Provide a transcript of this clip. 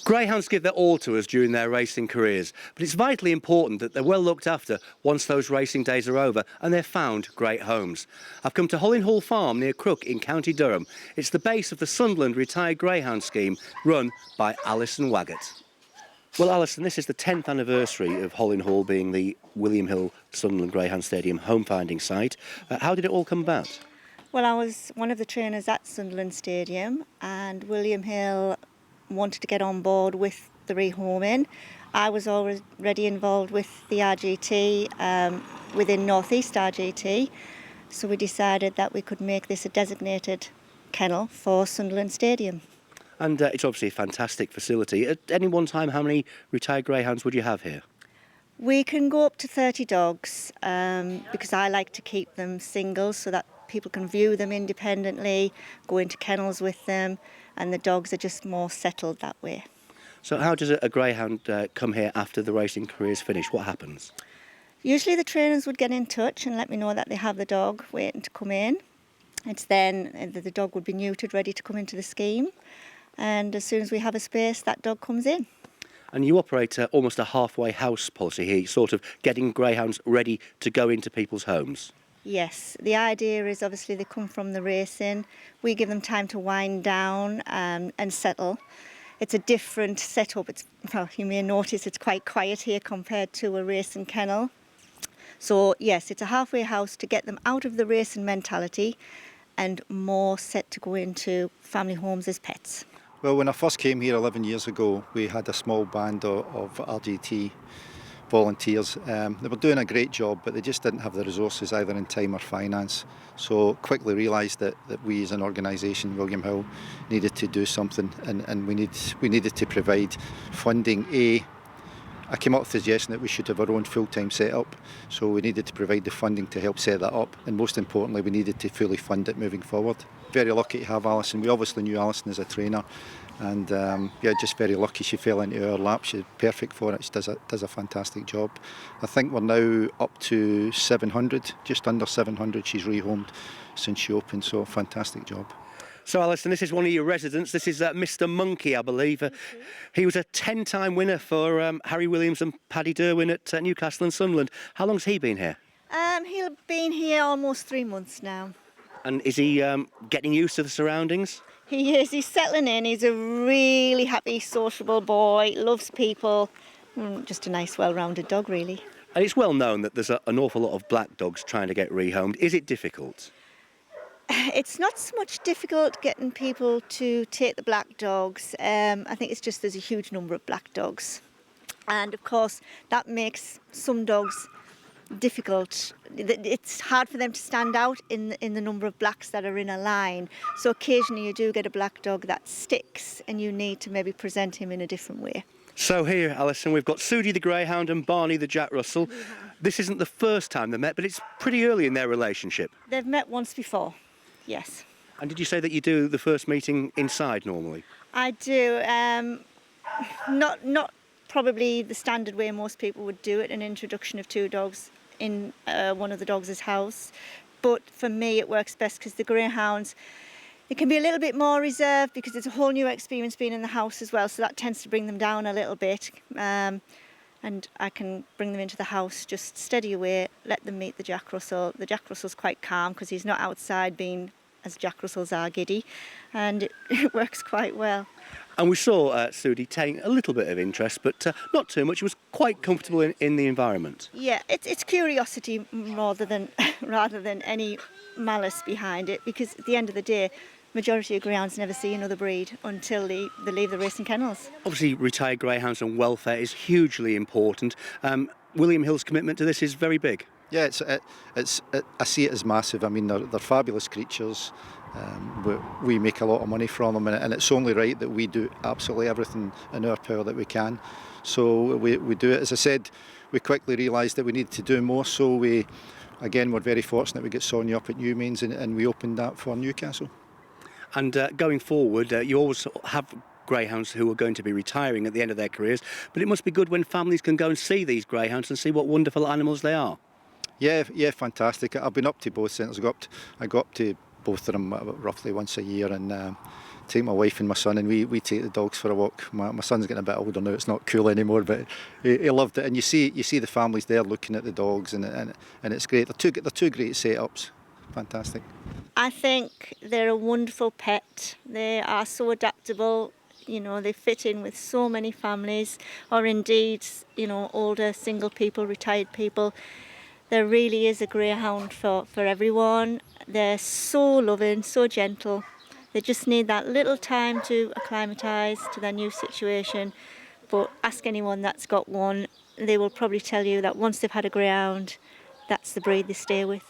Greyhounds give their all to us during their racing careers, but it's vitally important that they're well looked after once those racing days are over and they're found great homes. I've come to Hollin Hall Farm near Crook in County Durham. It's the base of the Sunderland Retired Greyhound Scheme run by Alison Waggot. Well, Alison, this is the 10th anniversary of Hollin Hall being the William Hill Sunderland Greyhound Stadium home finding site. How did it all come about? Well, I was one of the trainers at Sunderland Stadium, and William Hill wanted to get on board with the rehoming. I was already involved with the RGT within North East RGT, so we decided that we could make this a designated kennel for Sunderland Stadium. And it's obviously a fantastic facility. At any one time, how many retired greyhounds would you have here? We can go up to 30 dogs because I like to keep them single so that people can view them independently, go into kennels with them, and the dogs are just more settled that way. So how does a greyhound come here after the racing career's finished? What happens? Usually the trainers would get in touch and let me know that they have the dog waiting to come in. It's then the dog would be neutered, ready to come into the scheme, and as soon as we have a space, that dog comes in. And you operate almost a halfway house policy here, sort of getting greyhounds ready to go into people's homes. Yes, the idea is obviously they come from the racing. We give them time to wind down and settle. It's a different setup. Well, you may notice it's quite quiet here compared to a racing kennel. So yes, it's a halfway house to get them out of the racing mentality and more set to go into family homes as pets. Well, when I first came here 11 years ago, we had a small band of RGT volunteers. They were doing a great job, but they just didn't have the resources either in time or finance. So quickly realised that we as an organisation, William Hill, needed to do something, and we needed to provide funding. I came up with the suggestion that we should have our own full-time set-up, so we needed to provide the funding to help set that up, and most importantly we needed to fully fund it moving forward. Very lucky to have Alison. We obviously knew Alison as a trainer, and just very lucky she fell into our lap. She's perfect for it. She does a fantastic job. I think we're now up to 700, just under 700 she's rehomed since she opened, so fantastic job. So Alison, this is one of your residents. This is Mr Monkey, I believe. He was a 10-time winner for Harry Williams and Paddy Derwin at Newcastle and Sunderland. How long's he been here? He's been here almost 3 months now. And is he getting used to the surroundings? He is. He's settling in. He's a really happy, sociable boy, loves people. Just a nice, well-rounded dog, really. And it's well known that there's an awful lot of black dogs trying to get rehomed. Is it difficult? It's not so much difficult getting people to take the black dogs. I think it's just there's a huge number of black dogs. And of course, that makes some dogs difficult. It's hard for them to stand out in the number of blacks that are in a line. So occasionally you do get a black dog that sticks and you need to maybe present him in a different way. So here, Alison, we've got Sudi the Greyhound and Barney the Jack Russell. This isn't the first time they met, but it's pretty early in their relationship. They've met once before. Yes. And did you say that you do the first meeting inside normally? I do. Not probably the standard way most people would do it, an introduction of two dogs in one of the dogs' house. But for me it works best because the greyhounds, it can be a little bit more reserved because it's a whole new experience being in the house as well, so that tends to bring them down a little bit. And I can bring them into the house, just steady away, let them meet the Jack Russell. The Jack Russell's quite calm because he's not outside being, as Jack Russells are, giddy, and it works quite well. And we saw Sudi take a little bit of interest, but not too much. He was quite comfortable in the environment. Yeah, it's curiosity rather than any malice behind it, because at the end of the day, majority of greyhounds never see another breed until they leave the racing kennels. Obviously, retired greyhounds and welfare is hugely important. William Hill's commitment to this is very big. Yeah, I see it as massive. I mean, they're fabulous creatures. We make a lot of money from them, and it's only right that we do absolutely everything in our power that we can. So we do it. As I said, we quickly realised that we needed to do more, so we're very fortunate we got Sonia up at Newmains and we opened that for Newcastle. And going forward, you always have greyhounds who are going to be retiring at the end of their careers, but it must be good when families can go and see these greyhounds and see what wonderful animals they are. Yeah, Fantastic. I've been up to both centres. I go up to both of them roughly once a year, and take my wife and my son, and we take the dogs for a walk. My son's getting a bit older now; it's not cool anymore, but he loved it. And you see the families there looking at the dogs, and it's great. They're two great setups, fantastic. I think they're a wonderful pet. They are so adaptable. You know, they fit in with so many families, or indeed, you know, older single people, retired people. There really is a greyhound for everyone. They're so loving, so gentle. They just need that little time to acclimatise to their new situation. But ask anyone that's got one, they will probably tell you that once they've had a greyhound, that's the breed they stay with.